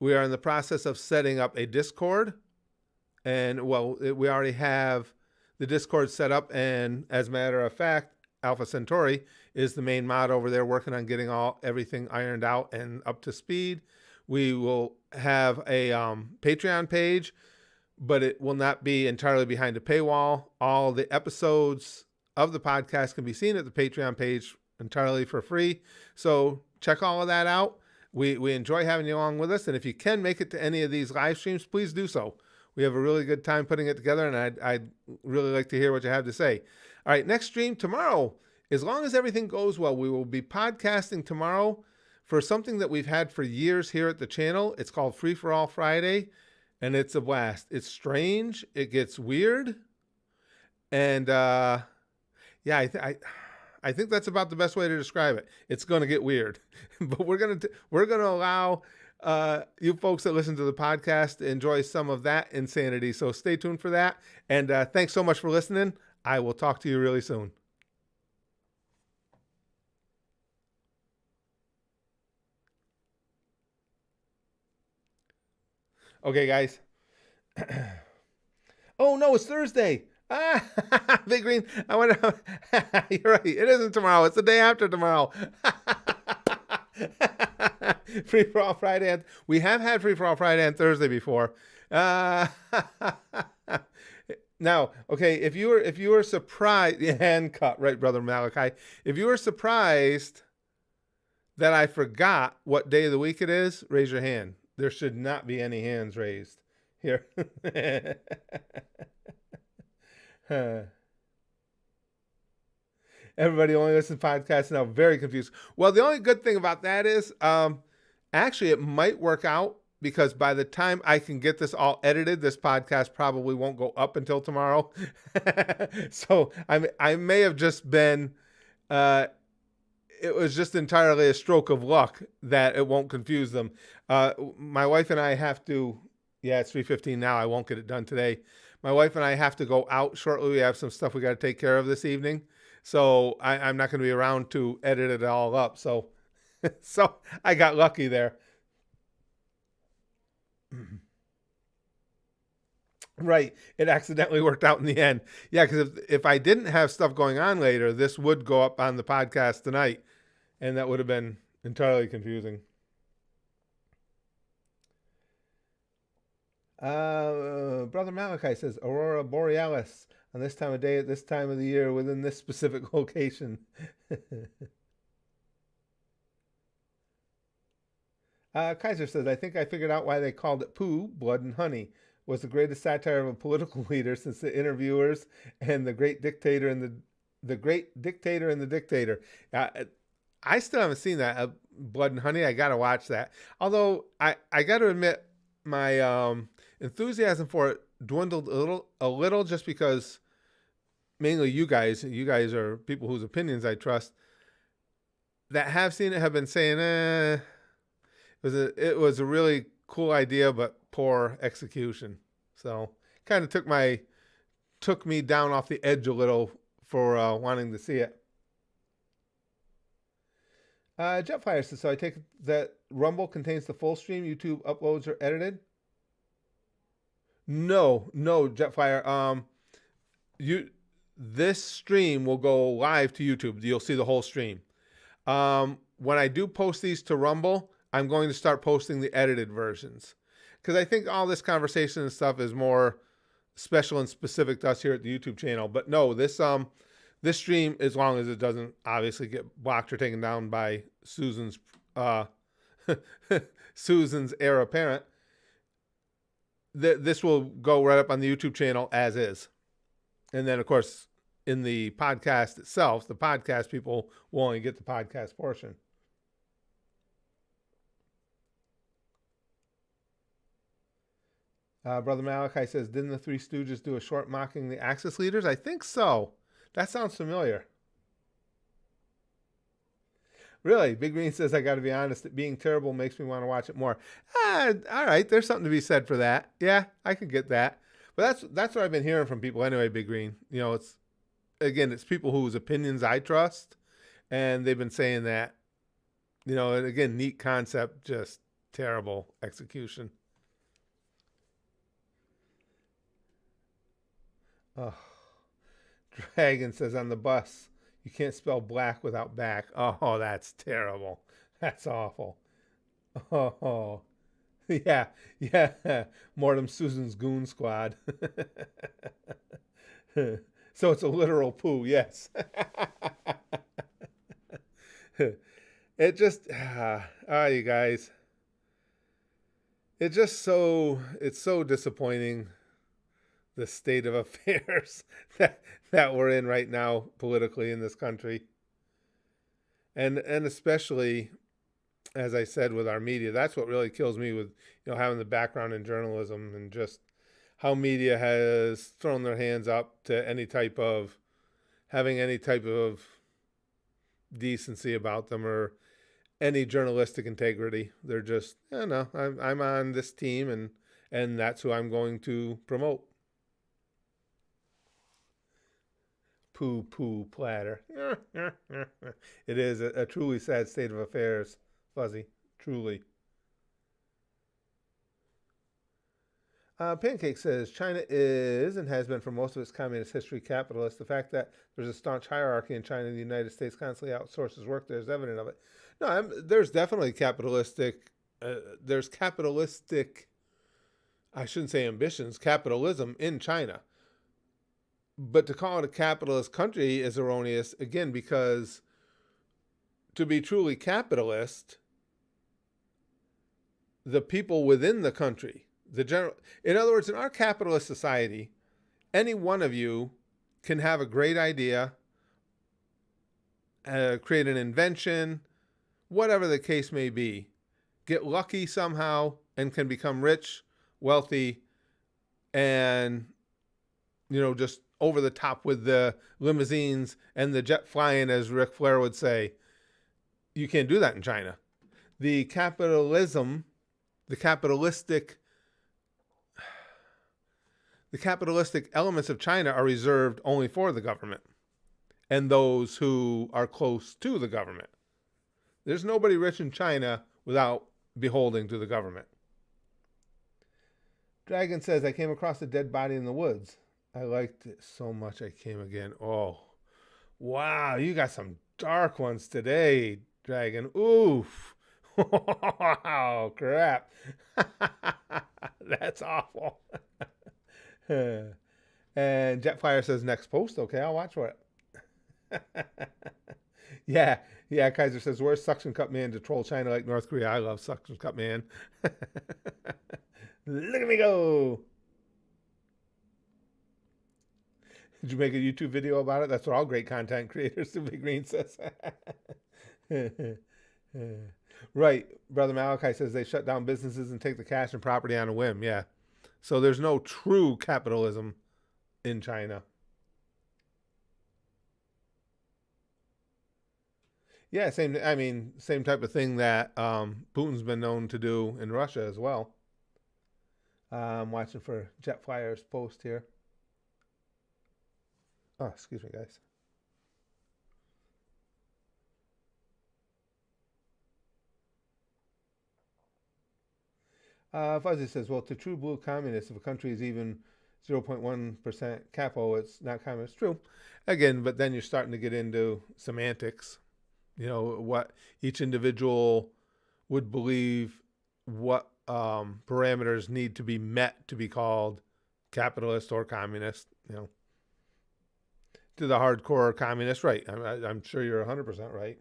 [SPEAKER 1] in the process of setting up a Discord, and we already have the Discord set up, and as a matter of fact, Alpha Centauri is the main mod over there, working on getting everything ironed out and up to speed. We will have a Patreon page, but it will not be entirely behind a paywall. All the episodes of the podcast can be seen at the Patreon page entirely for free. So check all of that out. We enjoy having you along with us, and if you can make it to any of these live streams, please do so. We have a really good time putting it together, and I'd really like to hear what you have to say. All right, next stream tomorrow. As long as everything goes well, we will be podcasting tomorrow for something that we've had for years here at the channel. It's called Free for All Friday, and it's a blast. It's strange. It gets weird, and I think that's about the best way to describe it. It's going to get weird, but we're going to allow you folks that listen to the podcast to enjoy some of that insanity. So stay tuned for that. And thanks so much for listening. I will talk to you really soon. Okay, guys. Oh no, it's Thursday. Big Green. You're right. It isn't tomorrow. It's the day after tomorrow. Free for All Friday. We have had Free for All Friday and Thursday before. Now, okay, if you were surprised, hand cut, right, Brother Malachi? If you were surprised that I forgot what day of the week it is, raise your hand. There should not be any hands raised here. Everybody only listens to podcasts now. Very confused. Well, the only good thing about that is, actually, it might work out, because by the time I can get this all edited, this podcast probably won't go up until tomorrow. So I may have just been it was just entirely a stroke of luck that it won't confuse them. My wife and I have to, yeah, it's 3:15 now. I won't get it done today. My wife and I have to go out shortly. We have some stuff we got to take care of this evening. So I'm not going to be around to edit it all up. So, so I got lucky there. Right. It accidentally worked out in the end. Yeah, because if I didn't have stuff going on later, this would go up on the podcast tonight. And that would have been entirely confusing. Brother Malachi says, Aurora Borealis on this time of day at this time of the year within this specific location. Kaiser says, I think I figured out why they called it poo, blood and honey. Was the greatest satire of a political leader since the interviewers and the great dictator and the great dictator and the dictator. I still haven't seen that. Blood and Honey. I got to watch that. Although I got to admit my enthusiasm for it dwindled a little just because mainly you guys are people whose opinions I trust that have seen it have been saying, it was a really cool idea, but poor execution. So kind of took me down off the edge a little for wanting to see it. Jetfire says, so I take it that Rumble contains the full stream YouTube uploads are edited? No, Jetfire. This stream will go live to YouTube. You'll see the whole stream. When I do post these to Rumble, I'm going to start posting the edited versions. Because I think all this conversation and stuff is more special and specific to us here at the YouTube channel. But no, this stream, as long as it doesn't obviously get blocked or taken down by Susan's Susan's heir apparent, this will go right up on the YouTube channel as is. And then, of course, in the podcast itself, the podcast people will only get the podcast portion. Brother Malachi says, didn't the Three Stooges do a short mocking the Axis leaders? I think so. That sounds familiar. Really? Big Green says, I got to be honest, that being terrible makes me want to watch it more. All right. There's something to be said for that. Yeah, I could get that. But that's what I've been hearing from people anyway, Big Green. You know, it's people whose opinions I trust. And they've been saying that, you know, and again, neat concept, just terrible execution. Oh, Dragon says on the bus, you can't spell black without back. Oh, that's terrible. That's awful. Oh, yeah. Mortem Susan's Goon Squad. So it's a literal poo, yes. It just, you guys. It's so disappointing. The state of affairs that we're in right now politically in this country. And especially, as I said, with our media, that's what really kills me with, you know, having the background in journalism and just how media has thrown their hands up to having any type of decency about them or any journalistic integrity. They're just, no, I'm on this team and that's who I'm going to promote. Poo platter. It is a truly sad state of affairs, Fuzzy. Truly. Pancake says, China is and has been for most of its communist history capitalist. The fact that there's a staunch hierarchy in China and the United States constantly outsources work there is evident of it. No, there's definitely capitalistic, I shouldn't say ambitions, capitalism in China. But to call it a capitalist country is erroneous, again, because to be truly capitalist, the people within the country, in other words, in our capitalist society, any one of you can have a great idea, create an invention, whatever the case may be, get lucky somehow and can become rich, wealthy, and, you know, just over the top with the limousines and the jet flying, as Ric Flair would say. You can't do that in China. The capitalism, the capitalistic the capitalistic elements of China are reserved only for the government and those who are close to the government. There's nobody rich in China without beholding to the government. Dragon says, I came across a dead body in the woods. I liked it so much I came again. Oh, wow, you got some dark ones today, Dragon. Oof. Wow, crap. That's awful. And Jetfire says, next post. Okay, I'll watch for it. Yeah, Kaiser says, where's Suction Cup Man to troll China like North Korea? I love Suction Cup Man. Look at me go. Did you make a YouTube video about it? That's what all great content creators do, Big Green says. Right. Brother Malachi says they shut down businesses and take the cash and property on a whim. Yeah. So there's no true capitalism in China. Yeah, same type of thing that Putin's been known to do in Russia as well. I'm watching for Jetflyer's post here. Oh, excuse me, guys. Fuzzy says, well, to true blue communists, if a country is even 0.1% capo, it's not communist. True. Again, but then you're starting to get into semantics. You know, what each individual would believe, what parameters need to be met to be called capitalist or communist, you know. To the hardcore communist, right. I'm sure you're 100% right.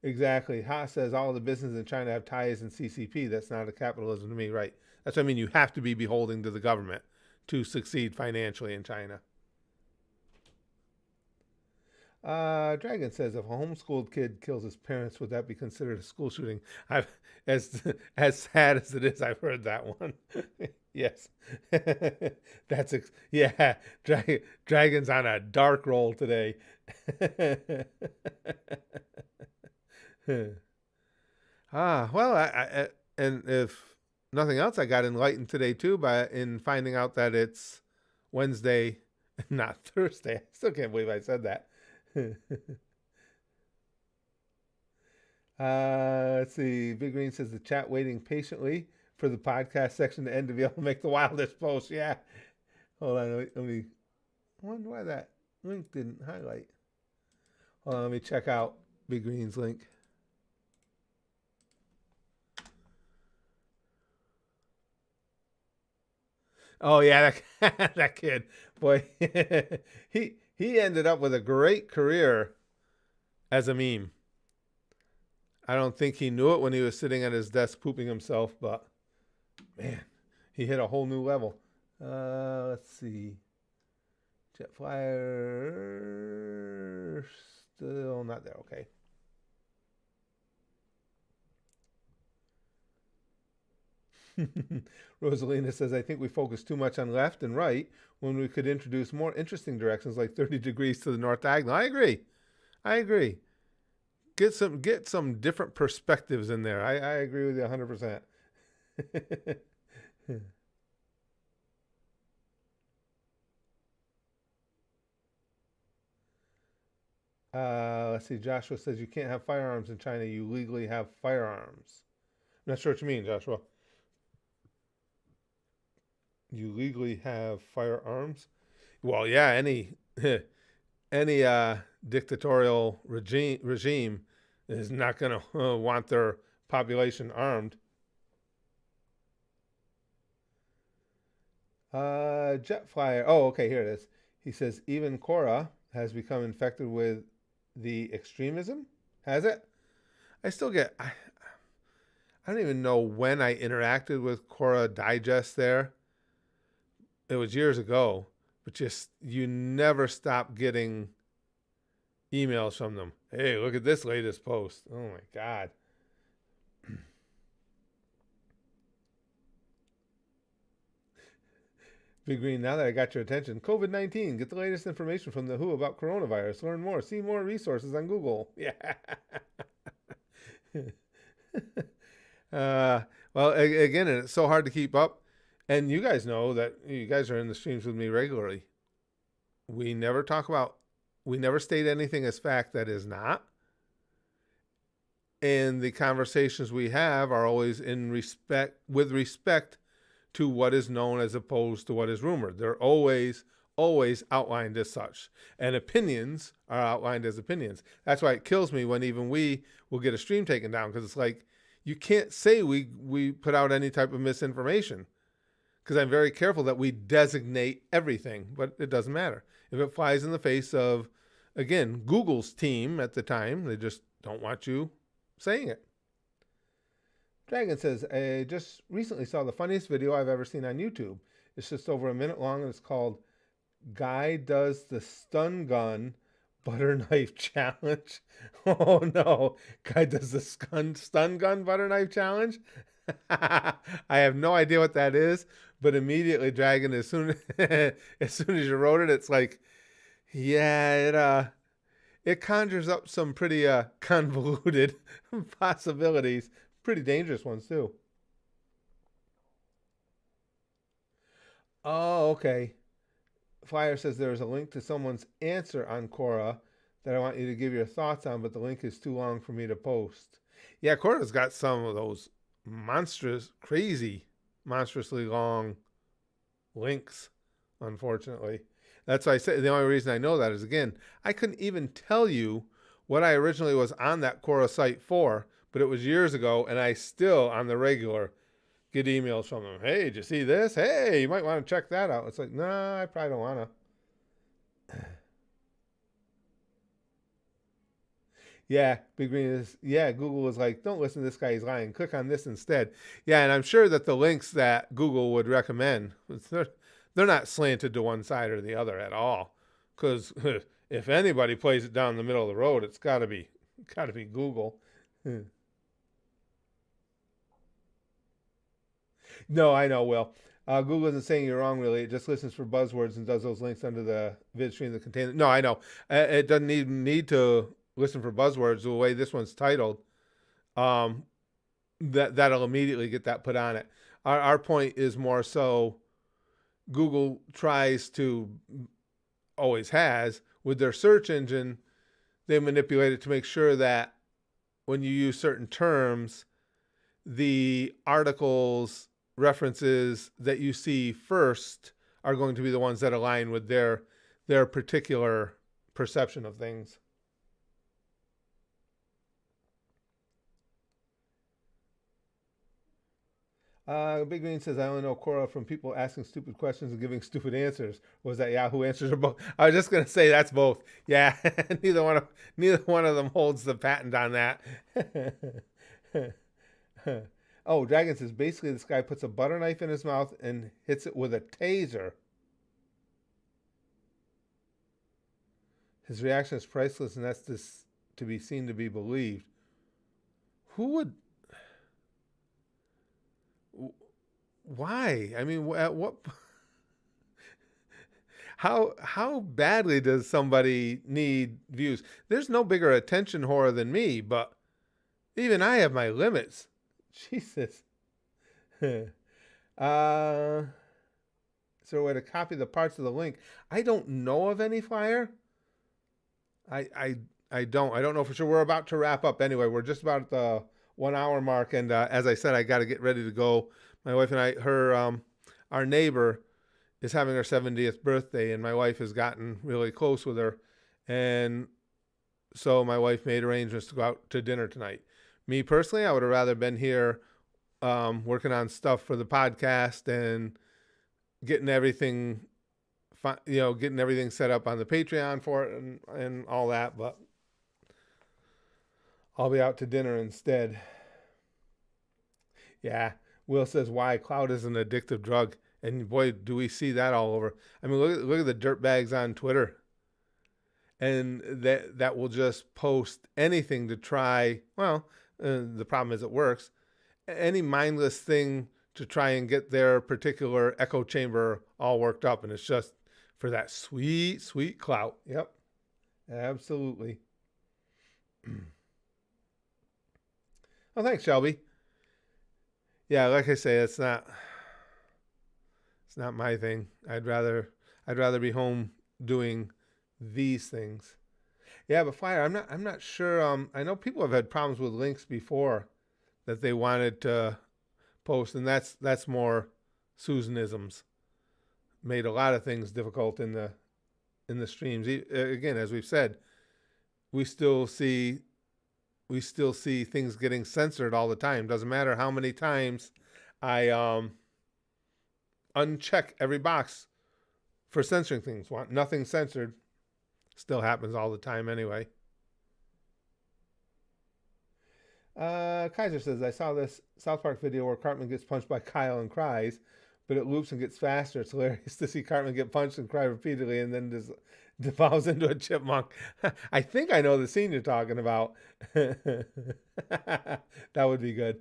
[SPEAKER 1] Exactly. Ha says all the businesses in China have ties in CCP. That's not a capitalism to me, right? That's what I mean. You have to be beholding to the government to succeed financially in China. Dragon says, if a homeschooled kid kills his parents, would that be considered a school shooting? As sad as it is, I've heard that one. Yes. Yeah. Dragon's on a dark roll today. Well, and if nothing else, I got enlightened today too in finding out that it's Wednesday, not Thursday. I still can't believe I said that. Let's see. Big Green says the chat waiting patiently for the podcast section to end to be able to make the wildest post. Yeah. Hold on. Let me. I wonder why that link didn't highlight. Hold on. Let me check out Big Green's link. Oh yeah, that kid. Boy, he ended up with a great career as a meme. I don't think he knew it when he was sitting at his desk pooping himself, but man, he hit a whole new level. Let's see. Jetflyer still not there. Okay. Rosalina says, I think we focus too much on left and right when we could introduce more interesting directions like 30 degrees to the north diagonal. I agree. Get some different perspectives in there. I agree with you 100%. Let's see. Joshua says you can't have firearms in China. You legally have firearms. I'm not sure what you mean, Joshua. You legally have firearms? Well, yeah, any dictatorial regime is not going to want their population armed. Jetflyer. Oh, okay, here it is. He says even Cora has become infected with the extremism. Has it? I still get. I don't even know when I interacted with Quora Digest there. It was years ago, but just you never stop getting emails from them. Hey, look at this latest post. Oh my God. Big Green, now that I got your attention, COVID-19, get the latest information from the WHO about coronavirus. Learn more. See more resources on Google. Yeah. uh, well, again, it's so hard to keep up. And you guys know that you guys are in the streams with me regularly. We never state anything as fact that is not. And the conversations we have are always with respect to what is known as opposed to what is rumored. They're always outlined as such. And opinions are outlined as opinions. That's why it kills me when even we will get a stream taken down, because it's like, you can't say we put out any type of misinformation, because I'm very careful that we designate everything, but it doesn't matter. If it flies in the face of, again, Google's team at the time, they just don't want you saying it. Dragon says, I just recently saw the funniest video I've ever seen on YouTube. It's just over a minute long, and it's called Guy Does the Stun Gun Butter Knife Challenge. Oh no, Guy Does the Stun Gun Butter Knife Challenge? I have no idea what that is, but immediately, Dragon, as soon as you wrote it, it's like, yeah, it conjures up some pretty convoluted possibilities. Pretty dangerous ones, too. Oh, okay. Flyer says there's a link to someone's answer on Quora that I want you to give your thoughts on, but the link is too long for me to post. Yeah, Quora's got some of those monstrously long links, unfortunately. That's why I say the only reason I know that is, again, I couldn't even tell you what I originally was on that Quora site for, but it was years ago, and I still, on the regular, get emails from them. Hey, did you see this? Hey, you might want to check that out. It's like, nah, I probably don't want to. Yeah, Big Green is, yeah, Google was like, don't listen to this guy, he's lying. Click on this instead. Yeah, and I'm sure that the links that Google would recommend, they're not slanted to one side or the other at all. Because if anybody plays it down the middle of the road, it's got to be Google. No, I know, Will. Google isn't saying you're wrong, really. It just listens for buzzwords and does those links under the vid stream that contain it. No, I know. It doesn't even need to listen for buzzwords the way this one's titled. That'll immediately get that put on it. Our point is more so Google tries to, always has, with their search engine, they manipulate it to make sure that when you use certain terms, the articles references that you see first are going to be the ones that align with their particular perception of things. Big Green says, I only know Quora from people asking stupid questions and giving stupid answers. Or was that Yahoo Answers or both? I was just going to say that's both. Yeah, neither one of them holds the patent on that. Oh, Dragon says, basically this guy puts a butter knife in his mouth and hits it with a taser. His reaction is priceless, and that's to be seen to be believed. Who would... Why? I mean, at what... How badly does somebody need views? There's no bigger attention whore than me, but even I have my limits. Jesus. Is there a way to copy the parts of the link? I don't know of any, Flyer. I don't know for sure. We're about to wrap up anyway. We're just about at the 1 hour mark, and as I said, I got to get ready to go. My wife and I, our neighbor is having her 70th birthday, and my wife has gotten really close with her, and so my wife made arrangements to go out to dinner tonight. Me personally, I would have rather been here working on stuff for the podcast and getting everything set up on the Patreon for it and all that, but I'll be out to dinner instead. Yeah. Will says, why? Cloud is an addictive drug. And boy, do we see that all over. I mean, look at the dirtbags on Twitter. And that will just post anything to try, well, the problem is it works, any mindless thing to try and get their particular echo chamber all worked up. And it's just for that sweet, sweet clout. Yep, absolutely. Oh, thanks, Shelby. Yeah, like I say, it's not my thing. I'd rather be home doing these things. Yeah, but Fire, I'm not sure. I know people have had problems with links before that they wanted to post, and that's more Susanisms. Made a lot of things difficult in the streams. Again, as we've said, we still see things getting censored all the time. Doesn't matter how many times I uncheck every box for censoring things. Want nothing censored. Still happens all the time anyway. Kaiser says, I saw this South Park video where Cartman gets punched by Kyle and cries, but it loops and gets faster. It's hilarious to see Cartman get punched and cry repeatedly and then devolves into a chipmunk. I think I know the scene you're talking about. That would be good.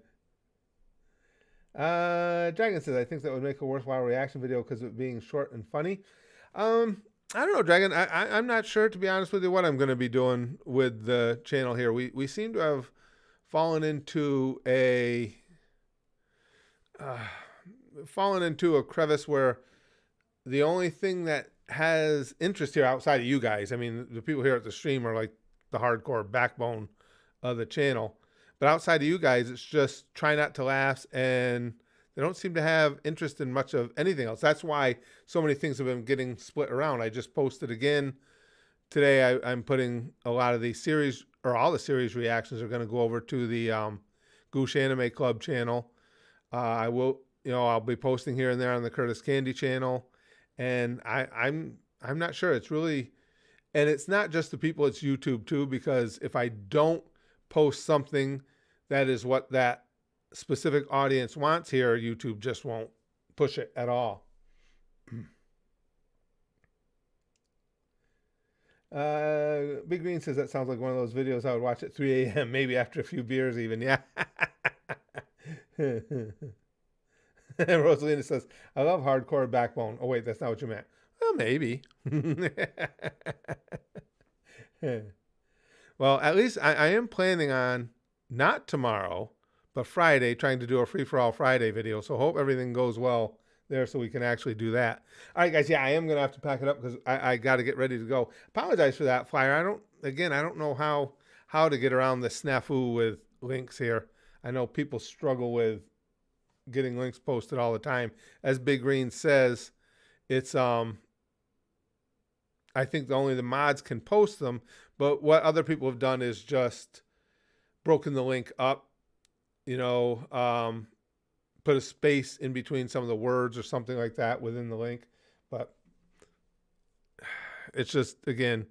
[SPEAKER 1] Dragon says, I think that would make a worthwhile reaction video because of it being short and funny. I don't know, Dragon. I'm not sure, to be honest with you, what I'm going to be doing with the channel here. We seem to have fallen into a crevice where the only thing that has interest here outside of you guys, I mean, the people here at the stream are like the hardcore backbone of the channel. But outside of you guys, it's just try not to laugh, and they don't seem to have interest in much of anything else. That's why so many things have been getting split around. I just posted again today. I'm putting a lot of the series, or all the series reactions are going to go over to the Goosh Anime Club channel. I'll be posting here and there on the Curtis Candy channel, and I'm not sure. It's really, and it's not just the people. It's YouTube too, because if I don't post something that is what that specific audience wants here, YouTube just won't push it at all. Big Green says that sounds like one of those videos I would watch at 3 a.m. maybe after a few beers even. Yeah. Rosalina says, I love hardcore backbone. Oh wait, that's not what you meant. Well, maybe. Well, at least I am planning on, not tomorrow, but Friday, trying to do a free-for-all Friday video. So hope everything goes well there so we can actually do that. All right, guys. Yeah, I am going to have to pack it up because I got to get ready to go. Apologize for that, Flyer. I don't know how to get around the snafu with links here. I know people struggle with getting links posted all the time. As Big Green says, it's I think only the mods can post them, but what other people have done is just broken the link up, put a space in between some of the words or something like that within the link. But it's just, again,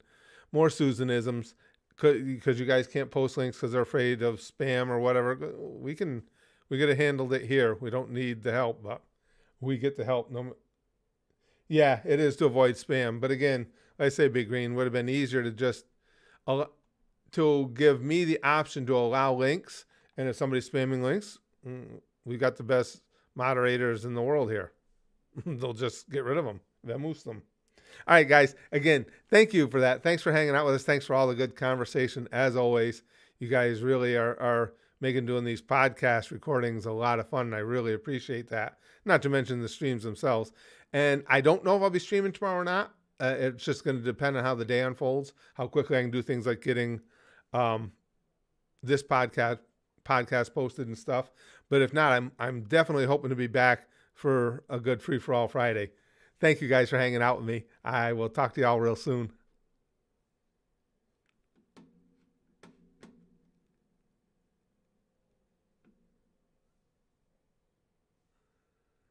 [SPEAKER 1] more Susanisms, because you guys can't post links because they're afraid of spam or whatever. We could have handled it here. We don't need the help, but we get the help. Yeah, it is to avoid spam. But again, like I say, Big Green, would have been easier to just to give me the option to allow links. And if somebody's spamming links, we got the best moderators in the world here. They'll just get rid of them. Vamoose them. All right, guys. Again, thank you for that. Thanks for hanging out with us. Thanks for all the good conversation. As always, you guys really are making doing these podcast recordings a lot of fun. And I really appreciate that. Not to mention the streams themselves. And I don't know if I'll be streaming tomorrow or not. It's just going to depend on how the day unfolds, how quickly I can do things like getting this podcast posted and stuff. But if not, I'm definitely hoping to be back for a good free-for-all Friday. Thank you guys for hanging out with me. I will talk to y'all real soon.